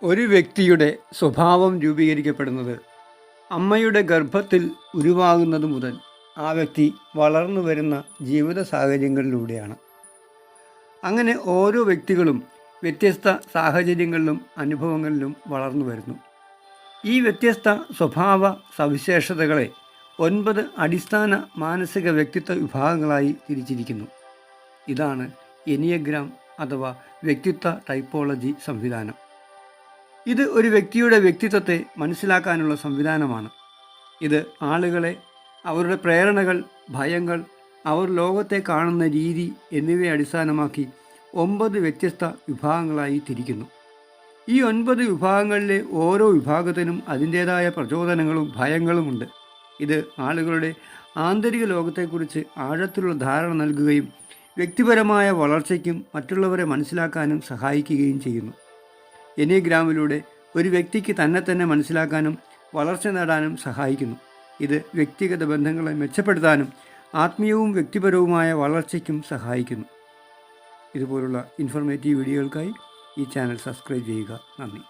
ഒരു വ്യക്തിയുടെ സ്വഭാവം രൂപീകരിക്കപ്പെടുന്നത് അമ്മയുടെ ഗർഭത്തിൽ ഉരുവാകുന്നത് മുതൽ ആ വ്യക്തി വളർന്നു വരുന്ന ജീവിത സാഹചര്യങ്ങളിലൂടെയാണ്. അങ്ങനെ ഓരോ വ്യക്തികളും വ്യത്യസ്ത സാഹചര്യങ്ങളിലും അനുഭവങ്ങളിലും വളർന്നു വരുന്നു. ഈ വ്യത്യസ്ത സ്വഭാവ സവിശേഷതകളെ 9 അടിസ്ഥാന മാനസിക വ്യക്തിത്വ വിഭാഗങ്ങളായി തിരിച്ചിരിക്കുന്നു. ഇതാണ് എനിയഗ്രാം അഥവാ വ്യക്തിത്വ ടൈപ്പോളജി സംവിധാനം. ഇത് ഒരു വ്യക്തിയുടെ വ്യക്തിത്വത്തെ മനസ്സിലാക്കാനുള്ള സംവിധാനമാണ്. ഇത് ആളുകളെ, അവരുടെ പ്രേരണകൾ, ഭയങ്ങൾ, അവർ ലോകത്തെ കാണുന്ന രീതി എന്നിവയെ അടിസ്ഥാനമാക്കി 9 വ്യത്യസ്ത വിഭാഗങ്ങളായി തിരിക്കുന്നു. ഈ 9 വിഭാഗങ്ങളിലെ ഓരോ വിഭാഗത്തിനും അതിൻ്റേതായ പ്രചോദനങ്ങളും ഭയങ്ങളുമുണ്ട്. ഇത് ആളുകളുടെ ആന്തരിക ലോകത്തെക്കുറിച്ച് ആഴത്തിലുള്ള ധാരണ നൽകുകയും വ്യക്തിപരമായ വളർച്ചയ്ക്കും മറ്റുള്ളവരെ മനസ്സിലാക്കാനും സഹായിക്കുകയും ചെയ്യുന്നു. എനിയഗ്രാമിലൂടെ ഒരു വ്യക്തിക്ക് തന്നെ മനസ്സിലാക്കാനും വളർച്ച നേടാനും സഹായിക്കുന്നു. ഇത് വ്യക്തിഗത ബന്ധങ്ങളെ മെച്ചപ്പെടുത്താനും ആത്മീയവും വ്യക്തിപരവുമായ വളർച്ചയ്ക്കും സഹായിക്കുന്നു. ഇതുപോലുള്ള ഇൻഫോർമേറ്റീവ് വീഡിയോകൾക്കായി ഈ ചാനൽ സബ്സ്ക്രൈബ് ചെയ്യുക. നന്ദി.